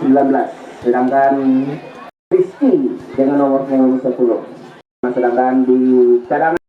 19, sedangkan Rizky dengan nomor punggung 10. Sedangkan di cadangan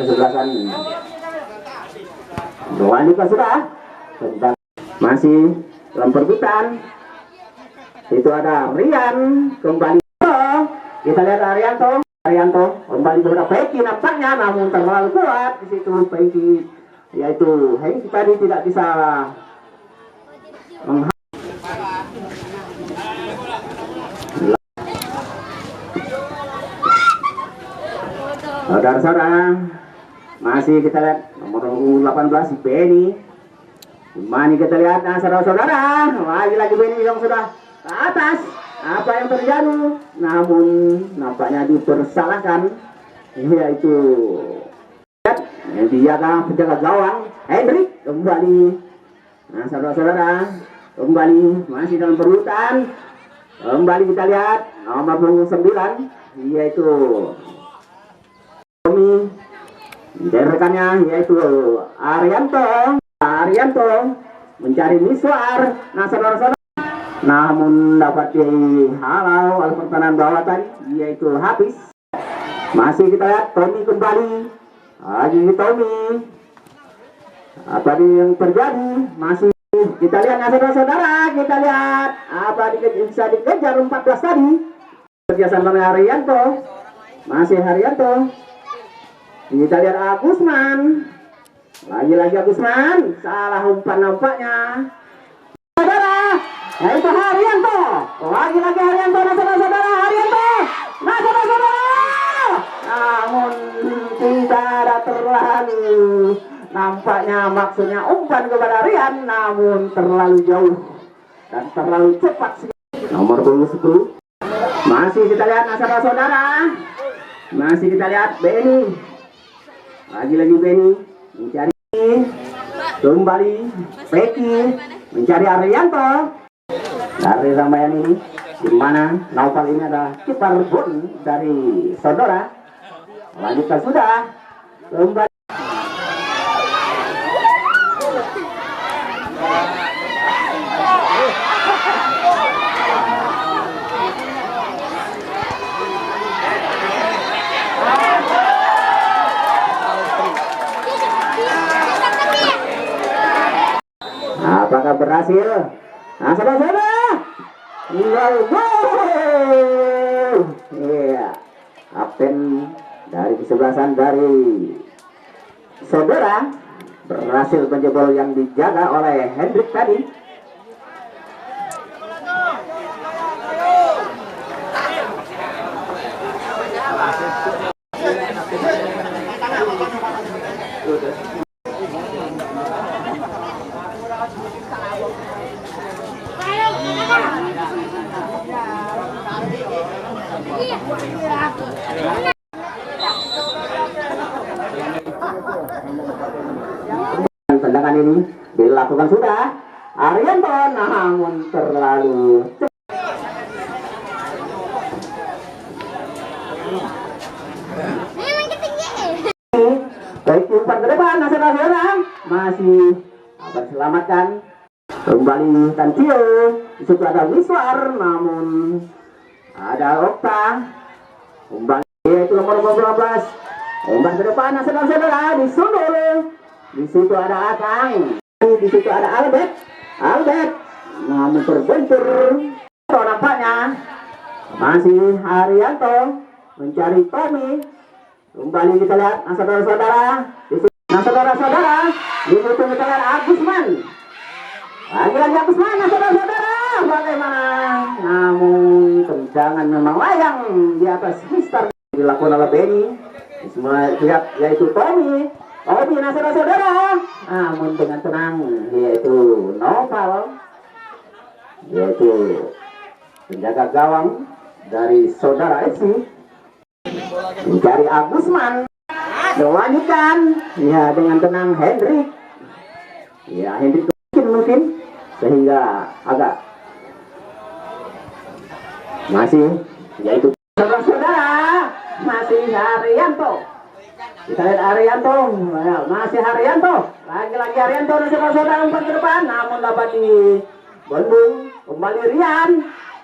kesebelasan wanita sudah tentang masih dalam perebutan. Itu ada Rian kembali. Kita lihat Arianto kembali beberapa Peki nampaknya, namun terlalu kuat di situ Peki, yaitu Hengki tadi tidak bisa saudara-saudara. Masih kita lihat nomor 18 si Benny. Dimana kita lihat, nah saudara-saudara, lagi-lagi Benny yang sudah ke atas. Apa yang terjadi? Namun nampaknya dipersalahkan, yaitu yang dijaga penjaga gawang Hendrik kembali. Nah saudara-saudara, kembali masih dalam perebutan. Kembali kita lihat nomor punggung 9, yaitu Tommy. Dan rekannya yaitu Arianto mencari Miswar. Nah saudara-saudara, namun dapat dihalau oleh pertahanan bawah tadi, yaitu Hafiz. Masih kita lihat Tommy kembali lagi Tommy. Apa yang terjadi? Masih kita lihat, nah saudara-saudara, kita lihat apa bisa dikejar 14 tadi kerjasama dengan Arianto. Masih Arianto. Kita lihat Agusman, lagi-lagi Agusman, salah umpan nampaknya. Saudara, yaitu Haryanto, lagi-lagi Haryanto, nah saudara-saudara, Haryanto, nah saudara-saudara. Namun tidak ada terlalu, nampaknya maksudnya umpan kepada Rian, namun terlalu jauh dan terlalu cepat sih. Nomor 10, masih kita lihat, nah saudara-saudara, masih kita lihat Benny. Lagi-lagi Benny mencari kembali Peki mencari Arianto dari Ramayana ini, di mana Naufal ini ada kiper pun dari saudara. Lanjutkan sudah kembali. Apakah berhasil? Nah saudara-saudara, iya, kapten dari kesebelasan dari saudara berhasil menjebol yang dijaga oleh Hendrik tadi. Tendangan ini dilakukan sudah Arianto, namun terlalu baik umpan ke depan. Nah saudara, masih akan selamatkan kembali Tantio. Di situ ada Miswar, namun ada Okta kembali, yaitu nomor 12. Umpan ke depan, nah saudara-saudara, disundul. Di situ ada Akang. di situ ada Albert. Namun terbentur. Nampaknya masih Haryanto mencari Tommy. Kembali kita lihat, nah saudara-saudara, di situ kita lihat Agusman. Lagi-lagi Agusman, nah saudara-saudara, bagaimana? Namun tendangan memang layang di atas Mister dilakukan oleh Benny. Semua lihat, yaitu Tommy, nah saudara-saudara. Namun dengan tenang, yaitu Noval, yaitu penjaga gawang dari saudara FC, mencari Agusman. Melanjutkan, ya dengan tenang Hendrik. Ya Hendrik mungkin sehingga agak masih, yaitu saudara-saudara, masih Haryanto. Kita lihat Haryanto, masih Haryanto, lagi-lagi Haryanto dan saudara-saudara umpan ke depan, namun dapat dibendung. Kembali Rian.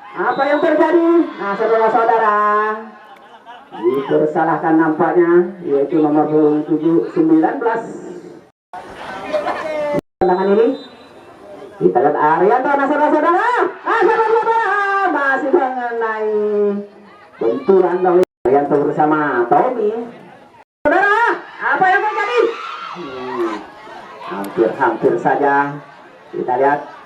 Apa yang terjadi? Nah saudara-saudara, dipersalahkan nampaknya, yaitu nomor 19. Tendangan ini kita lihat Haryanto, nah saudara-saudara, masih mengenai benturan dari Haryanto bersama Tommy. Saudara, apa yang terjadi? Hampir saja. Kita lihat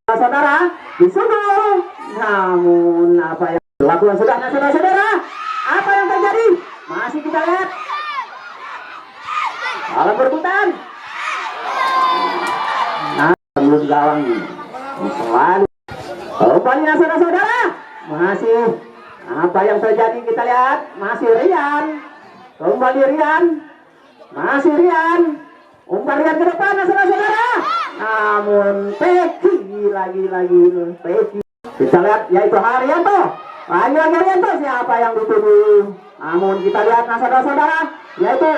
saudara disuduh, namun apa yang dilakukan sudahnya saudara-saudara? Apa yang terjadi? Masih kita lihat alam berputar. Nah, belum gawang selalu kembali saudara-saudara. Masih apa yang terjadi? Kita lihat masih Rian. Kembali Rian. Masih Rian. Umpan Rian ke depan saudara-saudara. Namun Peki lagi-lagi Peki. Kita lihat yaitu Haryanto. Lagi-lagi Haryanto, siapa yang dituduh? Namun kita lihat saudara-saudara, yaitu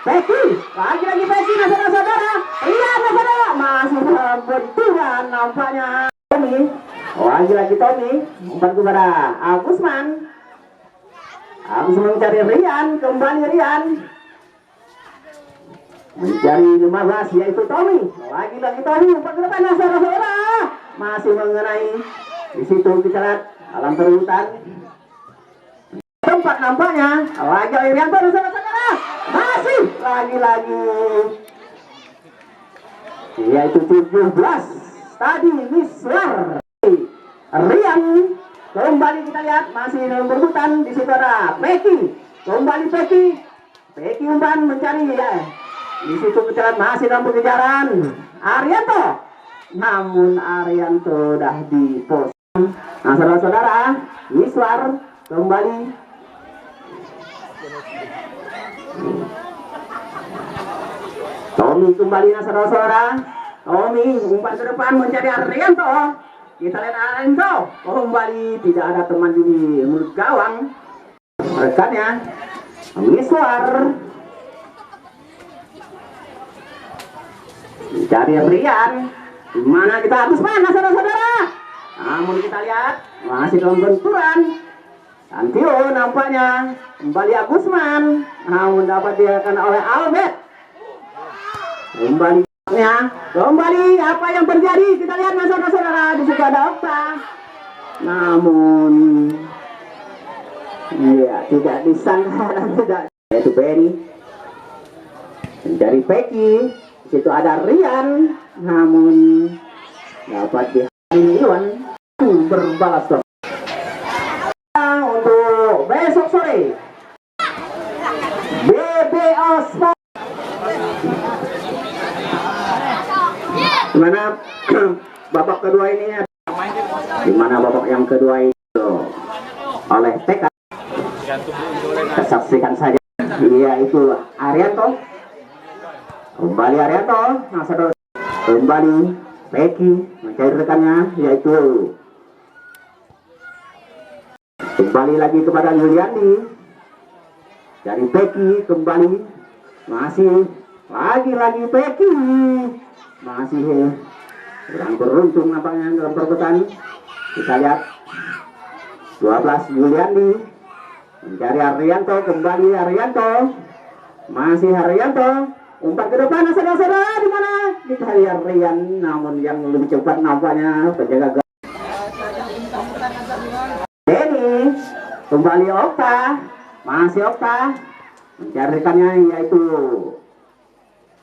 Peki. Lagi-lagi Peki saudara-saudara. Rian saudara, masih berbenturan nampaknya. Tommy. Lagi-lagi Tommy. Umpan kepada Agusman. Agusman mencari Rian. Kembali Rian. Mencari 15, yaitu Tommy. Lagi-lagi Tommy, umpan ke depan saudara-saudara. Masih mengenai di situ kita lihat alam perebutan tempat nampaknya. Lagi-lagi Rianto saudara-saudara. Masih lagi-lagi yaitu 17 tadi Miswar. Rian kembali kita lihat masih dalam perebutan. Di situ ada Peki. Kembali Peki umpan mencari ya. Di situ kita masih dalam pengejaran Haryanto, namun Haryanto dah di pos. Nah saudara-saudara, Miswar kembali. Tommy kembali saudara-saudara. Tommy umpan ke depan mencari Haryanto. Kita lihat Haryanto kembali, tidak ada teman di mulut gawang rekannya. Miswar mencari Rian. Dimana kita habis mana saudara-saudara? Namun kita lihat masih dalam benturan. Santio nampaknya kembali Agusman, namun dapat diakan oleh Albert. Kembali apa yang terjadi? Kita lihat saudara-saudara, di situ ada Okta. Namun ya tidak disangka dan tidak, yaitu Benny mencari Peki. Di situ ada Rian, namun dapat Iwan berbalas untuk besok sore. BBO Sport. Dimana babak kedua ini? Dimana babak yang kedua itu oleh TK. Saksikan saja. Iya itu Haryanto. Kembali Haryanto, nah saudara, kembali Peki mencari rekannya, yaitu kembali lagi kepada Yuliandi. Dari Peki kembali, masih lagi-lagi Peki, masih kurang beruntung nampaknya dalam perebutan. Kita lihat 12 Yuliandi mencari Haryanto, kembali Haryanto, masih Haryanto. Umpan ke depan, saudara-saudara, di mana? Kita lihat Rian, namun yang lebih cepat nampaknya penjaga gawang. Denny, kembali Okta, masih Okta, mencarikannya yaitu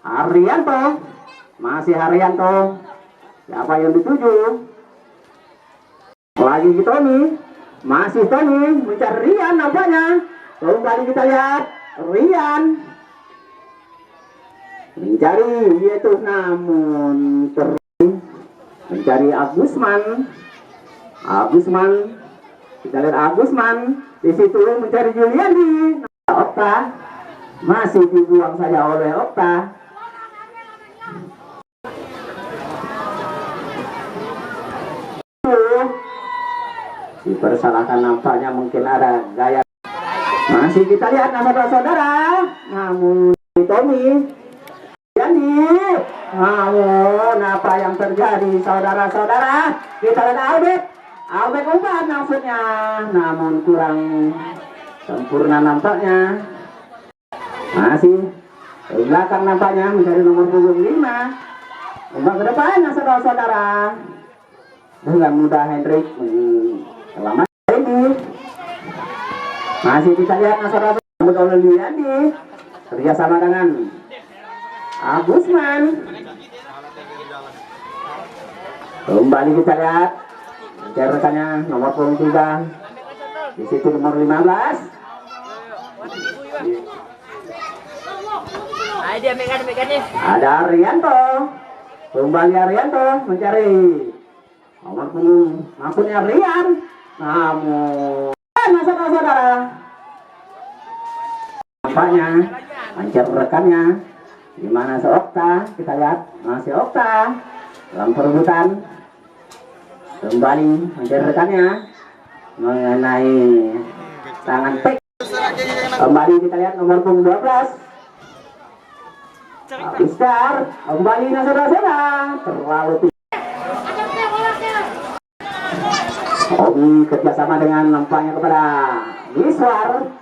Haryanto, masih Haryanto. Siapa yang dituju? Lagi ke Tony, masih Tony, mencari Rian nampaknya. Kembali kita lihat Rian mencari yaitu namun mencari Agusman. Kita lihat Agusman di situ mencari Juliandi. Okta masih dibuang saja oleh Okta. Dipersalahkan nampaknya, mungkin ada gaya. Masih kita lihat saudara-saudara, namun Tommy jadi, namun apa yang terjadi saudara-saudara? Kita lihat Albert umpan maksudnya, namun kurang sempurna nampaknya. Masih di belakang nampaknya mencari nomor punggung 5. Umpan ke depan saudara-saudara. Dengan mudah Hendrik selamat ini. Masih kita lihat saudara-saudara oleh Liandi kerjasama dengan Agusman. Kembali kita lihat rekannya nomor punggung 3. Di situ nomor 15. Ada Arianto. Kembali Arianto mencari nomor punggung maksudnya Rian. Namun saudara-saudara nampaknya mencari rekannya. Di mana Okta, kita lihat masih Okta dalam perebutan. Kembali mencari rekannya mengenai tangan pek. Kembali kita lihat nomor punggung 12. Abistar kembali saudara-saudara terlalu Obi kerjasama dengan nampaknya kepada Miswar.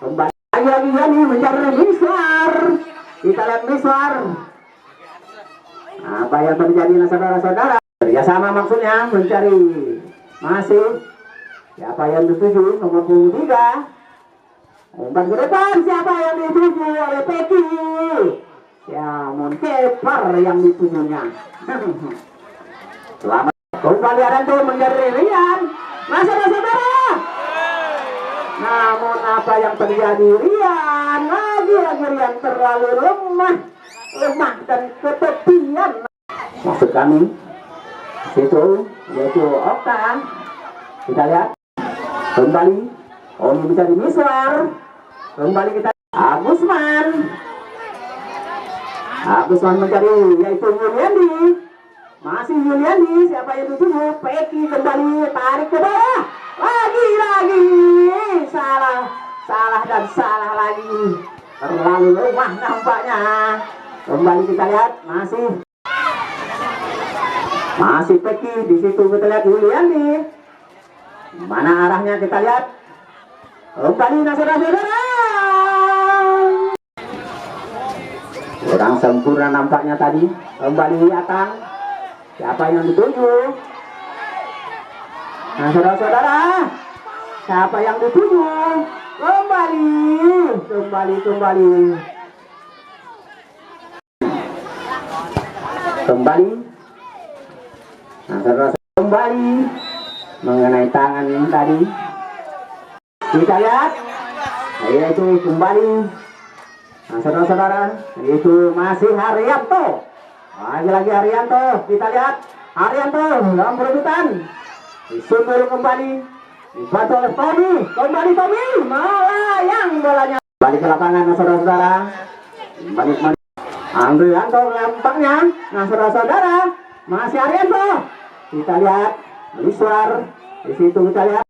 Kembali lagi ini mencari Miswar. Kita lihat Miswar. Apa yang terjadi saudara-saudara? Kerjasama maksudnya mencari masih siapa yang dituju nomor punggung 3. Umpan ke depan, siapa yang dituju oleh Peki? Ya, keeper yang ditujunya. Selamat kembali Arianto mencari Rian. Saudara-saudara. Namun apa yang terjadi? Rian Rian terlalu lemah dan ketepian. Maksud kami situ yaitu Okta. Kita lihat kembali Oni mencari Miswar. Kembali kita Agusman mencari yaitu Yuliandi. Masih Yuliandi, siapa yang dituju? Peki kembali tarik ke bawah. Lagi salah lagi. Terlalu lemah nampaknya. Kembali kita lihat masih Peki. Di situ kita lihat Yuliandi. Mana arahnya kita lihat. Kembali saudara-saudara. Kurang sempurna nampaknya tadi. Kembali Atang. Siapa yang dituju? Saudara-saudara. Siapa yang dituju? Kembali. Saudara-saudara kembali mengenai tangan tadi. Kita lihat. Yaitu kembali. Saudara-saudara, itu masih Haryanto. Lagi Haryanto. Kita lihat Haryanto dalam perebutan. Disundur kembali. Dibantu oleh Tommy. Kembali Tommy. Melayang bolanya. Balik ke lapangan saudara-saudara. Balik Haryanto nampaknya. Saudara-saudara, masih Haryanto. Kita lihat Miswar. Di situ kita lihat.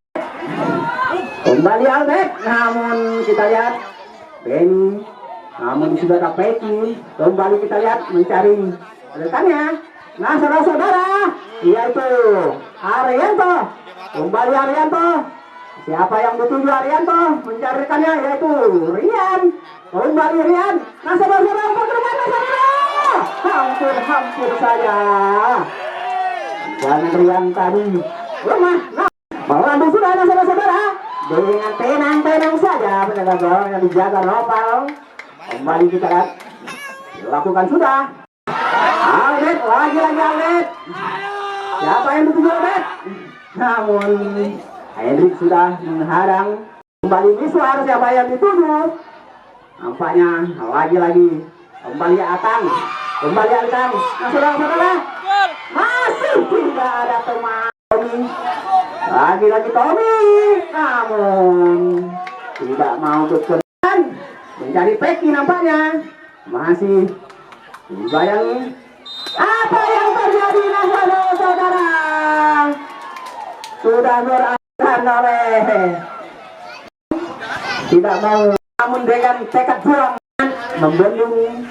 Kembali Albert. Namun kita lihat Benny. Namun sudah ada Peki. Kembali kita lihat mencari rekannya. saudara-saudara, yaitu Haryanto. Kembali Haryanto. Siapa yang dituju Arianto mencari rekannya yaitu Rian. Kembali Rian. Nasabah-nasabah hampir saja. Jangan Rian tadi lemah. Nah, melambung sudah saudara-saudara. Dengan tenang-tenang saja penjaga gol yang dijaga Nopal. Kembali kita lihat. Dilakukan sudah. Albert, lagi-lagi Albert. Siapa yang dituju Albert? Namun Hendrik sudah menghadang. Kembali Miswar, siapa yang dituju? Nampaknya lagi-lagi kembali Atang. Kembali Atang. Nah saudara-saudara, masih tidak ada teman Tommy. Lagi-lagi Tommy. Namun tidak mau berkenan. Mencari Peki nampaknya. Masih dibayangi. Apa yang terjadi nah saudara? Sudah berangkat oleh tidak mau, namun dengan tekad juang membendung